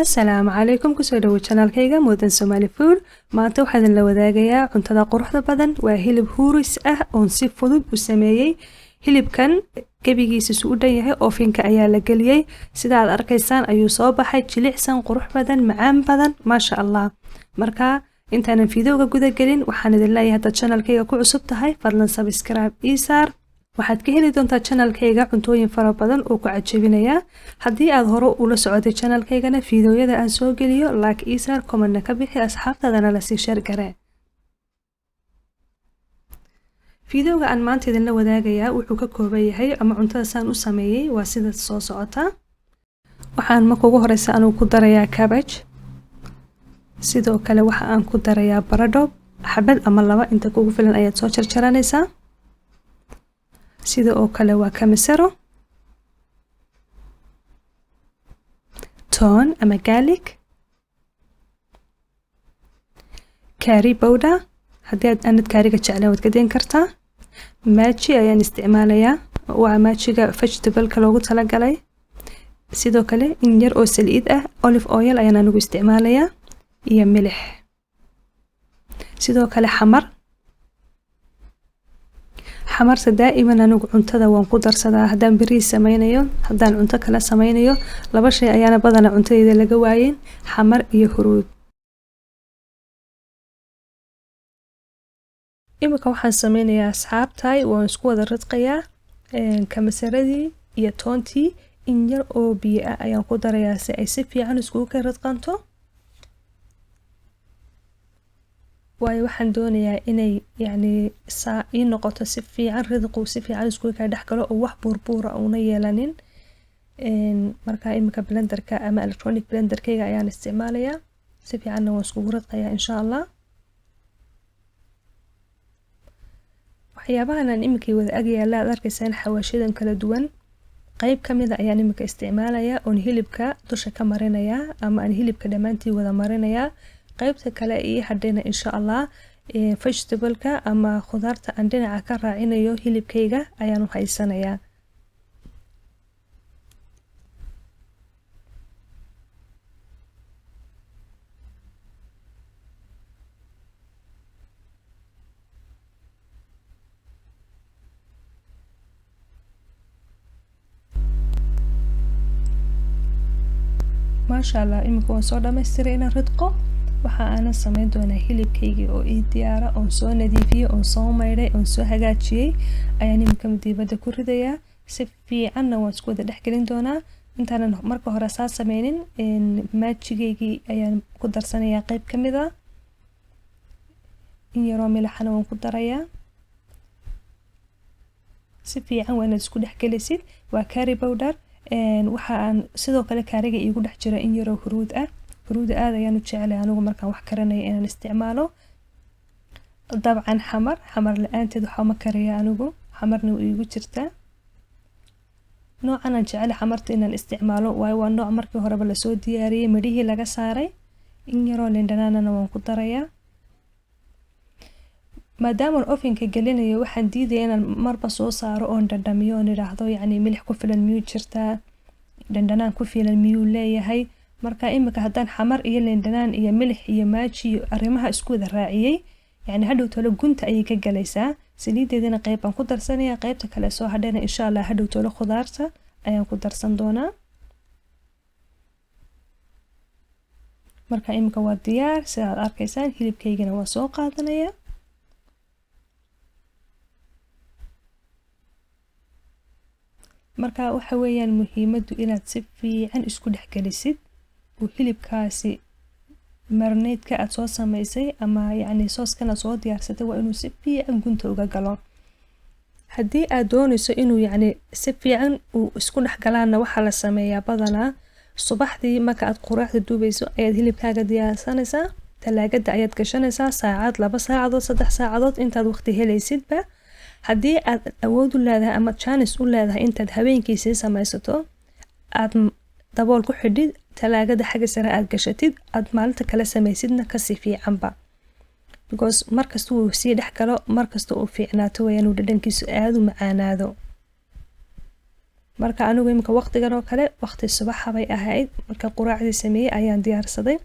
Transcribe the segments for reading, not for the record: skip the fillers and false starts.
Assalaamu calaykum kusoo dhawo channelkayga Mudan Somali Food maanta waxaan la wadaagayaa cuntada quruxda badan waa hilib huuris ah oo si fudud u sameeyay hilibkan gabigiisa suu dhan yahay oofinka ayaa la galiyay sida aad arkaysaan ayuu soo baxay jilicsan qurux badan macaan badan maasha Allah marka intaanan fiidowga guda galin waxaan idin leeyahay hadda channelkayga ku cusub tahay fadlan subscribe ii saar waxaad ka heli doontaa channelkayga cuntooyin fara badan oo ku cajabinaya haddii aad hore ula socotay channelkaygana fiidowyada aan soo geliyo like ii saar comment ka bixi asxaabtaadana la sii share garee fiidowga aan maanta idin la wadaagayaa wuxuu ka kooban yahay ama cuntada saan u sameeyay waa sida soo socota waxaan marka ugu horeysa anu ku darayaa cabbage sidoo kale waxa aan ku darayaa baradho xabad ama laba inta kugu filan ayaad soo jarjaranaysaa sida oo kale waa kamisaro toon ama garlic curry powder haddii aad kaariga jeclaan waad ka deyn kartaa maaji ayaan isticmaalayaa waa maajiga vegetable-ka loogu talagalay sidoo kale in yar oo saliid ah olive oil ayaan anigu isticmaalayaa iyo milix sidoo kale xamarta daa'iman anigu cuntada waan ku darsadaa haddaan bariis sameynayo haddaan cunto kala sameynayo laba shay ayaana badanaa cuntadeeda laga waayeen xamar iyo huruud imika waxaan sameynayaa asxaabtay waan isku wada ridqayaa kamasaradii iyo toontii in yar oo biyo ah ayaan ku darayaa si ay si fiican iskugu ka ridqanto waayo waxaan doonayaa inay ii noqoto si fiican ridqu si fiican isku ka dhaxgalo oo wax buurbuura una yeelanin marka imika blenderka ama electronic blenderkayga ayaan isticmaalayaa si fiicanna waan isku ridqayaa insha Allah waxyaabahan aan imika wada agyaala aad arkaysaan xawaashidan kala duwan qayb kamid ah ayaan imika isticmaalayaa oo hilibka dusha ka marinayaa ama aan hilibka dhamaantii wada marinayaa qaybta kale ee hadhayna insha Allah vegetable-ka ama khudaarta aan dhinaca ka raacinayo hilibkayga ayaan u haysanayaa maasha Allah imika waan soo dhameystiray inaan ridqo waxa aan sameyn doonaa hilibkaygii oo ii diyaara oo soo nadiifiyay oo soo maydhay oo soo hagaajiyay ayaan imika dibadda ku ridayaa si fiicanna waan isku wada dhexgelin doonaa intaanan marka hore saa sameynin maajigaygii ayaan ku darsanayaa qayb kamid ah in yaroo milixana waan ku darayaa si fiican waa inaad isku dhexgelisid waa curry powder waxa aan sidoo kale kaariga iigu dhex jira in yaroo huruud ah huruud aad ayaan u jecelahay anigu markaan wax karanayo inaan isticmaalo dabcan xamar la'aanteed waxa ma kariyo anigu xamarna way iigu jirtaa noocan aan jecelahay xamarta inaan isticmaalo waayo waa nooc markii horeba la soo diyaariyay midhihii laga saaray in yaroo liin dhanaanana waan ku darayaa maadaama ofinka gelinayo waxaan diidayaa inaan marba soo saaro oon dhadhamiyo oon idhaahdo milix ku filan miyuu jirtaa dhandhanaan ku filan miyuu leeyahay marka imika haddaan xamar iyo liin dhanaan iyo milix iyo maaji iyo arrimaha isku wada raaciyay hadhow tolo gunta ayay ka galaysaa saliideedana qayb aan ku darsanayaa qaybta kale soo hadhayna insha Allah hadhow tolo khudaarta ayaan ku darsan doonaa marka imika waa diyaar sida aad arkaysaan hilibkaygana waa soo qaadanayaa marka waxa weeyaan muhiimadu inaad si fiican isku dhexgelisid oo hilibkaasi marinaadka aad soo sameysay ama sooskana soo diyaarsatay waa inuu si fiican gunta uga galo haddii aad doonayso inuu si fiican uu isku dhexgalaana waxa la sameeyaa badanaa subaxdii marka aad quraacda duubayso ayaad hilibkaaga diyaarsanaysaa talaagada ayaad gashanaysaa saacad 2 saacadood 3 saacadood intaad waqti helaysidba haddii aad awood u leedahay ama chance u leedahay intaad habeenkii sii samaysato aad dabool ku xidhid talaagada xagga sare aad gashatid aad maalinta kala samaysidna ka si fiicanba because markasta uu sii dhex galo markasta uu fiicnaato wayaan uu dhadhankiisu aad u macaanaado marka anigu imika waqtigan oo kale waqti subaxa bay ahayd marka quraacdii sameeyay ayaan diyaarsaday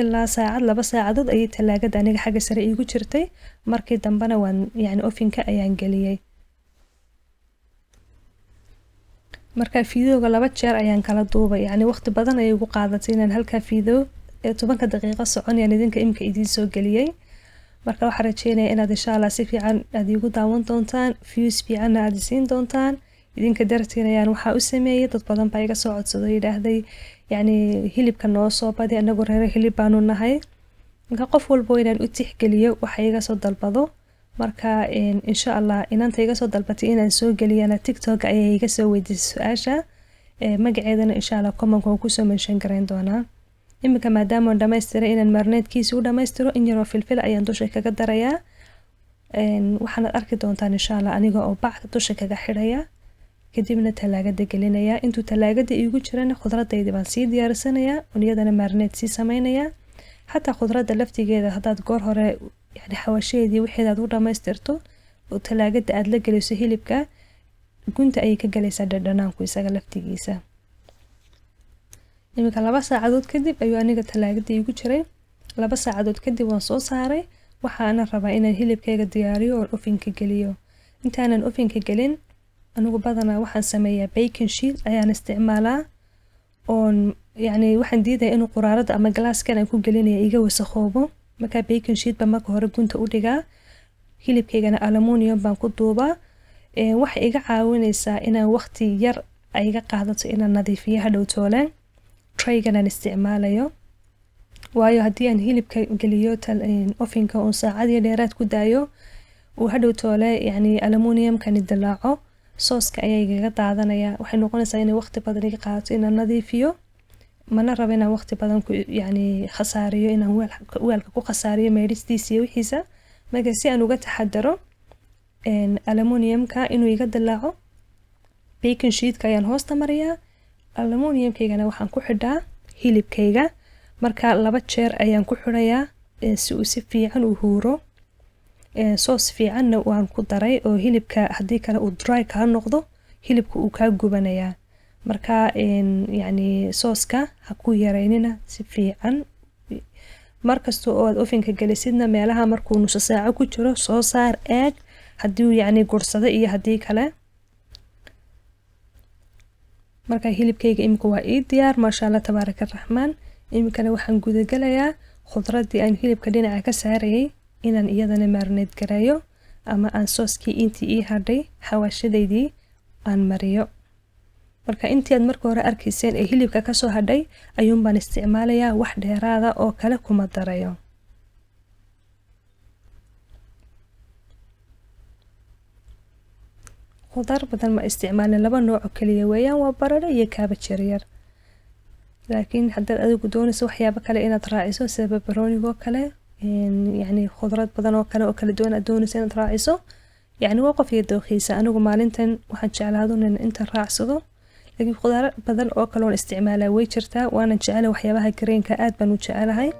ilaa saacad 2 saacadood ayay talaagada aniga xagga sare iigu jirtay markii dambana waan yani ofinka ayaan geliyay marka fiidooga 2 jeer ayaan kala duubay yani waqti badan ayay ugu qaadatay inaan halka fiidoo 10 daqiiqo soconayaan idinka imka idin soo geliyay marka waxaan rajeynayaa inaad insha Allah si fiican aad igu daawan doontaan views fiican aad siin doontaan idinka darteen ayaan waxa u sameeyay dad badan baa iga soo codsaday yiraahday yani hilibka noo soo badi anagu reer hilib baanu nahay marka qof walba inaan u tixgeliyo waxa iga soo dalbado marka insha Allah inanta iga soo dalbatay inaan soo geliyana TikTok ayay iga soo weydiisay su'aasha magaceedana insha Allah comment-ka ku soo mention gareyn doonaa imika maadaama aan dhameystiray inaan marneedkiisa u dhameystiro in yar oo filfil ayaan dusha kaga darayaa waxaad arki doontaan insha Allah aniga oo bacda dusha kaga xidhaya kadibna talaagada gelinaya intuu talaagada iigu jirana khudradayda baan sii diyaarsanayaa iyadana marneed sii sameynaya hatta khudradda laftigeeda hadaad goor hore yani xawasheedii wixii aad u dhameystirto oo talaagada aad la geliso hilibka gunta ay ka galaysaa dhadhanaanku isaga laftigiisa imika 2 saacadood kadib ayuu aniga talaagada iigu jiray 2 saacadood kadib waan soo saaray waxaana rabaa inaan hilibkayga diyaariyo oo ofinka geliyo intaanan ofinka gelin anigu badanaa waxaan sameeyaa bacon sheet ayaan isticmaalaa oon yani waxaan diiday inuu quraarada ama glaaskan aan ku gelinayo iga wasakhoobo marka bacon sheet ba marka hore gunta u dhigaa hilibkaygana aluminium baan ku duubaa waxa iga caawinaysaa inaan waqti yar ay iga qaadato inaan nadiifiyo hadhow toolaan traygan aan isticmaalayo waayo haddii aan hilibka geliyo ofinka oo saacadii dheeraad ku daayo uu hadhow toole yani aluminiumkani dilaaco sooska ayaa igaga daadanaya waxay noqonaysaa inay waqti badan iga qaadato inaan nadiifiyo mana rabo inaan waqti badan ku yani khasaariyo inaan weelka ku khasaariyo meedhistiisa iyo wixiisa marka si aan uga taxadaro aluminiumka inuu iga dilaaco bacon sheetka ayaan hoosta mariyaa aluminiumkaygana waxaan ku xidhaa hilibkayga marka 2 jeer ayaan ku xidhayaa si uu si fiican u huuro soos fiicanna waan ku daray oo hilibka haddii kale uu dry ka noqdo hilibka uu ka gubanayaa marka yani sooska ha ku yareynina si fiican markasta oo aad ofinka gelisidna meelaha markuu nus saaco ku jiro soo saar eeg haddii yani gursado iyo haddii kale marka hilibkayga imika waa ii diyaar maasha Allah tabaaraka raxmaan imikana waxaan gudagalayaa khudradii aan hilibka dhinaca ka saarayay inaan iyadana marneed gareeyo ama aan sooskii intii ii hadhay xawaashadeydii aan mariyo marka intii aad marka hore arkayseen ee hilibka ka soo hadhay ayuun baan isticmaalayaa wax dheeraada oo kale kuma darayo khudar badan ma isticmaalin 2 nooc oo kaliya weeyaan waa baradho iyo kaabaj yar laakiin haddaad adigu doonayso waxyaabo kale inaad raaciso sida barbarooniga oo kale يعني خضروات بدن oo kala duwan aad doonayso inaad raaciso yani waa qof iyo dooqiisa anigu maalintan waxaan jeclaado inaan inta raacsado laakiin khudaar badan oo kale oo isticmaalaa way jirtaa waana jecelahay waxyaabaha greenka aad baan u jecelahay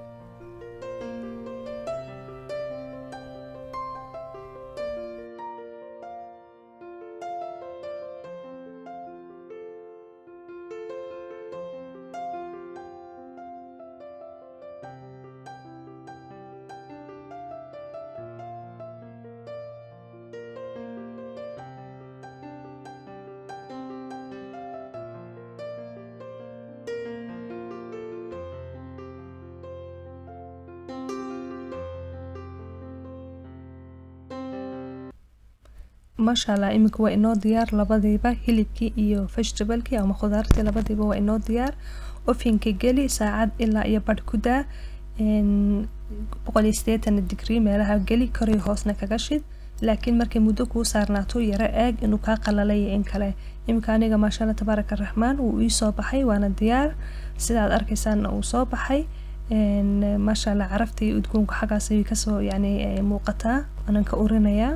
ما شاء الله imika waa inoo diyaar labadiiba hilibkii iyo vegetable-kii ama khudaartii labadiiba waa inoo diyaar ofinka geli saacad ilaa iyo badh ku daa 180 degree meelaha geli kor iyo hoosna kaga shid laakiin markay muddo kuu saarnaato yara eeg inuu kaa qalalay in kale imika aniga maasha Allah tabaaraka raxmaan uu ii soo baxay waana diyaar sidaad arkaysaan uu soo baxay maasha Allah caraftii udgoonka xagaas ay ka soo yani muuqataa anaan ka urinayaa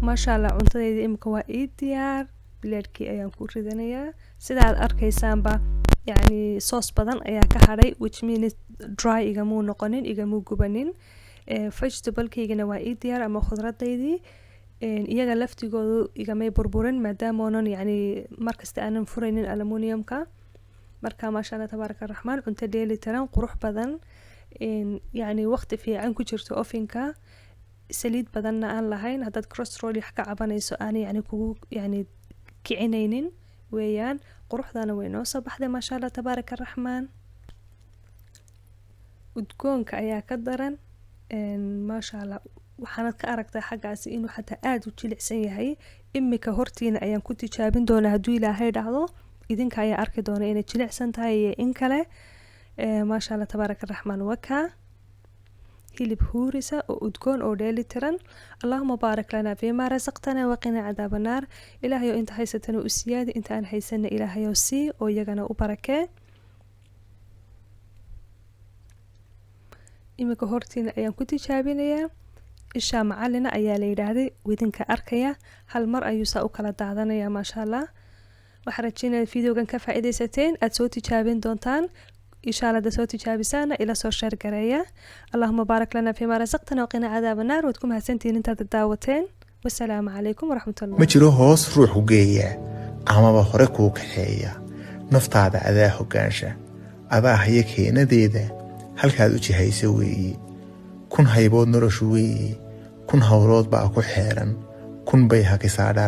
ما شاء الله cuntadayda imika waa ii diyaar bilaadhkii ayaan ku ridanayaa sidaad arkaysaanba yani sauce badan ayaa ka hadhay which means dry igamuu noqonin igamuu gubanin vegetable-kaygana waa ii diyaar ama khudradaydii iyaga laftigoodu igamay burburin maadaama oonan yani markasta aanan furaynin aluminiumka marka maasha Allah tabaaraka raxmaan cunto dheelitiran qurux badan yani waqti fiican ku jirto ovenka saliid badanna aan lahayn haddaad cholesterol wax ka cabanayso aan yani kugu yani kicinaynin weeyaan quruxdana way noo soo baxday maasha Allah tabaaraka raxmaan udgoonka ayaa ka daran maasha Allah waxaanad ka aragtaa xaggaasi inuu xataa aad u jilicsan yahay imika hortiina ayaan ku tijaabin doonaa hadduu ilaahay dhacdo idinka ayaa arki doona inay jilicsan tahay iyo in kale maasha Allah tabaaraka raxmaan waka hilib huurisa oo udgoon oo dheelitiran allahuma baarik lana fiima rasaqtana waqina cadaaba naar ilaahayow inta haysatana u siyaadi inta aan haysana ilaahayow sii oo iyagana u barakee imika hortiina ayaan ku tijaabinayaa isha macalina ayaa la yidhaahday widinka arkaya hal mar ayuu saa u kala daadanayaa maasha Allah waxaan rajeynayaa videogan ka faa'iidaysateen aad soo tijaabin doontaan إن شاء الله دسوتي جابسانا إلى صور شرقرية اللهم بارك لنا فيما رزقتنا وقنا عذاب النار وتكون هسنتين انت الدعوتين والسلام عليكم ورحمة الله ما جرو هوس روح وجية أما بخرك وكحية نفط هذا أذاه وكانشة أذاه هيك هي نديدة هل كادو شي هيسوي كن هيبود نرشوي كن هورود باكو حيرا كن بيها كسادة